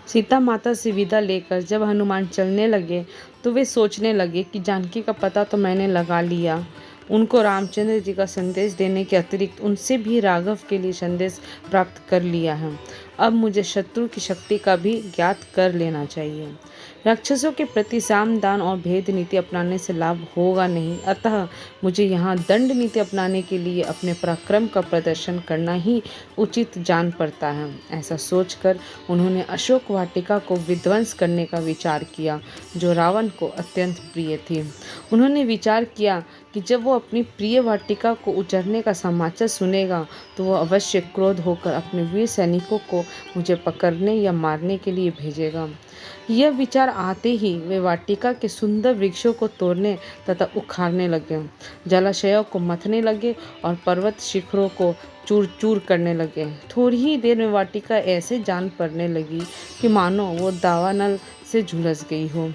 सीता माता से विदा लेकर जब हनुमान चलने लगे तो वे सोचने लगे कि जानकी का पता तो मैंने लगा लिया, उनको रामचंद्र जी का संदेश देने के अतिरिक्त उनसे भी राघव के लिए संदेश प्राप्त कर लिया है। अब मुझे शत्रु की शक्ति का भी ज्ञात कर लेना चाहिए। राक्षसों के प्रति साम दान और भेद नीति अपनाने से लाभ होगा नहीं, अतः मुझे यहाँ दंड नीति अपनाने के लिए अपने पराक्रम का प्रदर्शन करना ही उचित जान पड़ता है। ऐसा सोचकर उन्होंने अशोक वाटिका को विध्वंस करने का विचार किया, जो रावण को अत्यंत प्रिय थी। उन्होंने विचार किया कि जब वो अपनी प्रिय वाटिका को उजड़ने का समाचार सुनेगा तो वो अवश्य क्रोध होकर अपने वीर सैनिकों को मुझे पकड़ने या मारने के लिए भेजेगा। यह विचार आते ही वे वाटिका के सुंदर वृक्षों को तोड़ने तथा उखाड़ने लगे, जलाशयों को मथने लगे और पर्वत शिखरों को चूर चूर करने लगे। थोड़ी ही देर में वाटिका ऐसे जान पड़ने लगी कि मानो वो दावानल से झुलस गई हो।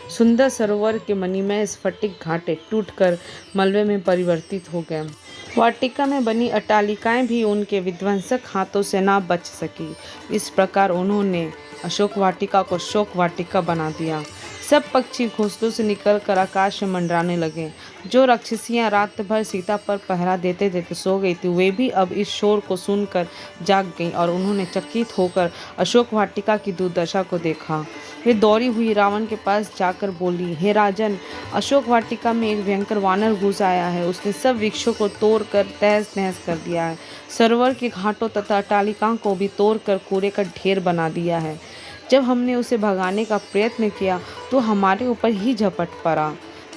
सुंदर सरोवर के मणिमय स्फटिक घाटे टूटकर मलबे में परिवर्तित हो गए। वाटिका में बनी अट्टालिकाएं भी उनके विध्वंसक हाथों से ना बच सकी। इस प्रकार उन्होंने अशोक वाटिका को शोक वाटिका बना दिया। सब पक्षी घोंसलों से निकलकर आकाश में मंडराने लगे। जो राक्षसियां रात भर सीता पर पहरा देते देते सो गई थी, वे भी अब इस शोर को सुनकर जाग गईं और उन्होंने चकित होकर अशोक वाटिका की दुर्दशा को देखा। वे दौड़ी हुई रावण के पास जाकर बोली, हे राजन, अशोक वाटिका में एक भयंकर वानर घुस आया है। उसने सब वृक्षों को तोड़कर तहस नहस कर दिया है। सरोवर के घाटों तथा अट्टालिकाओं को भी तोड़कर कूड़े का ढेर बना दिया है। जब हमने उसे भगाने का प्रयत्न किया तो हमारे ऊपर ही झपट पड़ा।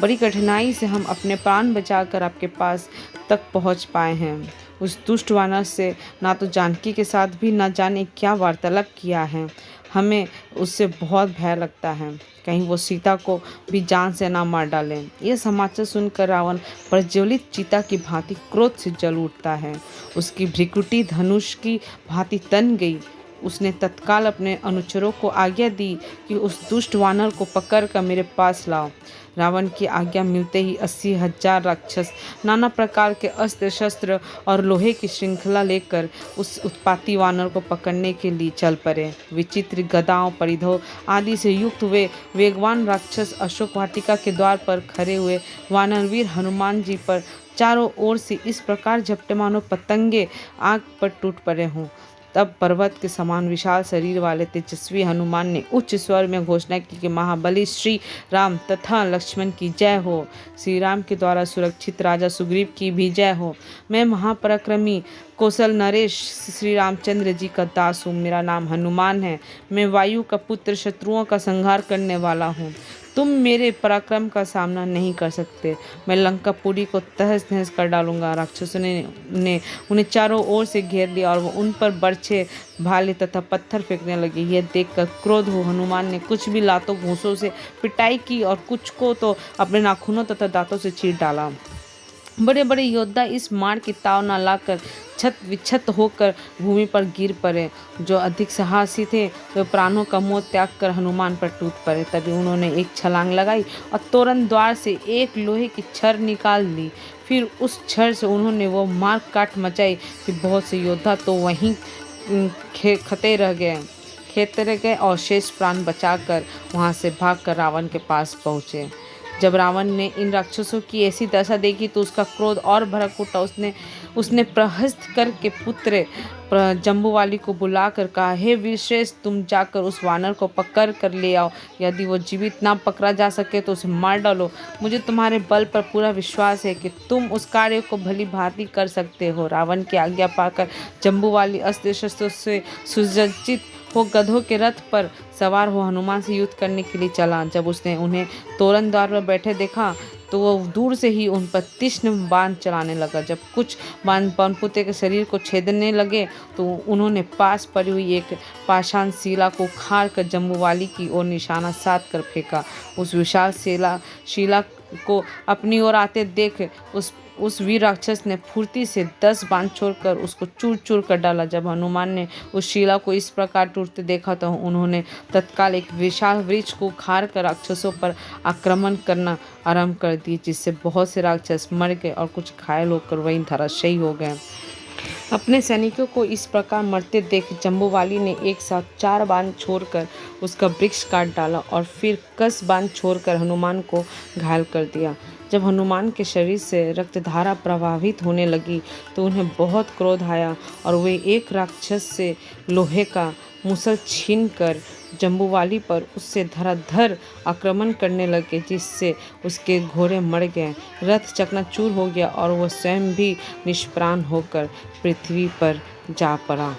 बड़ी कठिनाई से हम अपने प्राण बचाकर आपके पास तक पहुंच पाए हैं। उस दुष्ट वानर से ना तो जानकी के साथ भी न जाने क्या वार्तालाप किया है। हमें उससे बहुत भय लगता है, कहीं वो सीता को भी जान से ना मार डालें। यह समाचार सुनकर रावण प्रज्वलित चिता की भांति क्रोध से जल उठता है। उसकी भ्रिकुटी धनुष की भांति तन गई। उसने तत्काल अपने अनुचरों को आज्ञा दी कि उस दुष्ट वानर को पकड़कर मेरे पास लाओ। रावण की आज्ञा मिलते ही 80,000 राक्षस नाना प्रकार के अस्त्र शस्त्र और लोहे की श्रृंखला लेकर उस उत्पाती वानर को पकड़ने के लिए चल पड़े। विचित्र गदाओं, परिधों आदि से युक्त वे वेगवान राक्षस अशोक वाटिका के द्वार पर खड़े हुए वानरवीर हनुमान जी पर चारों ओर से इस प्रकार झपटे मानो पतंगे आग पर टूट पड़े हों। तब पर्वत के समान विशाल शरीर वाले तेजस्वी हनुमान ने उच्च स्वर में घोषणा की कि महाबली श्री राम तथा लक्ष्मण की जय हो। श्री राम के द्वारा सुरक्षित राजा सुग्रीव की भी जय हो। मैं महापराक्रमी कौशल नरेश श्री रामचंद्र जी का दास हूँ। मेरा नाम हनुमान है। मैं वायु का पुत्र, शत्रुओं का संहार करने वाला हूँ। तुम मेरे पराक्रम का सामना नहीं कर सकते। मैं लंकापुरी को तहस नहस कर डालूंगा। राक्षसों ने उन्हें चारों ओर से घेर लिया और वो उन पर बर्छे, भाले तथा पत्थर फेंकने लगे। यह देखकर क्रोध हो हनुमान ने कुछ भी लातों घूंसों से पिटाई की और कुछ को तो अपने नाखूनों तथा दांतों से चीर डाला। बड़े बड़े योद्धा इस मार की ताव न लाकर छत विक्षत होकर भूमि पर गिर पड़े। जो अधिक साहसी थे वे प्राणों का मोह त्याग कर हनुमान पर टूट पड़े। तभी उन्होंने एक छलांग लगाई और तोरण द्वार से एक लोहे की छड़ निकाल ली। फिर उस छड़ से उन्होंने वो मार काट मचाई कि बहुत से योद्धा तो वहीं खेते रह गए और शेष प्राण बचाकर वहाँ से भागकर रावण के पास पहुँचे। जब रावण ने इन राक्षसों की ऐसी दशा देखी तो उसका क्रोध और भड़क उठा। उसने प्रहस्त करके पुत्र जम्बूवाली को बुलाकर कहा, हे वीरश्रेष्ठ, तुम जाकर उस वानर को पकड़ कर ले आओ। यदि वो जीवित ना पकड़ा जा सके तो उसे मार डालो। मुझे तुम्हारे बल पर पूरा विश्वास है कि तुम उस कार्य को भली भांति कर सकते हो। रावण की आज्ञा पाकर जम्बूवाली अस्त्र शस्त्रों से सुसज्जित वो गधों के रथ पर सवार हो हनुमान से युद्ध करने के लिए चला। जब उसने उन्हें तोरण द्वार पर बैठे देखा तो वो दूर से ही उन पर तीक्ष्ण बाण चलाने लगा। जब कुछ बाण पनपुते के शरीर को छेदने लगे तो उन्होंने पास पड़ी हुई एक पाषाण शिला को उखाड़ कर जम्बूवाली की ओर निशाना साध कर फेंका। उस विशाल शिला को अपनी ओर आते देख उस वीर राक्षस ने फुर्ती से 10 बाण छोड़कर उसको चूर चूर कर डाला। जब हनुमान ने उस शिला को इस प्रकार टूटते देखा तो उन्होंने तत्काल एक विशाल वृक्ष को उखाड़ कर राक्षसों पर आक्रमण करना आरंभ कर दिए, जिससे बहुत से राक्षस मर गए और कुछ घायल होकर वहीं धराशायी हो गए। अपने सैनिकों को इस प्रकार मरते देख जम्बूवाली ने एक साथ 4 बाण छोड़कर उसका वृक्ष काट डाला और फिर 10 बाण छोड़कर हनुमान को घायल कर दिया। जब हनुमान के शरीर से रक्तधारा प्रवाहित होने लगी तो उन्हें बहुत क्रोध आया और वे एक राक्षस से लोहे का मुसल छीनकर जम्बूवाली पर उससे धराधर आक्रमण करने लगे, जिससे उसके घोड़े मर गए, रथ चकनाचूर हो गया और वह स्वयं भी निष्प्राण होकर पृथ्वी पर जा पड़ा।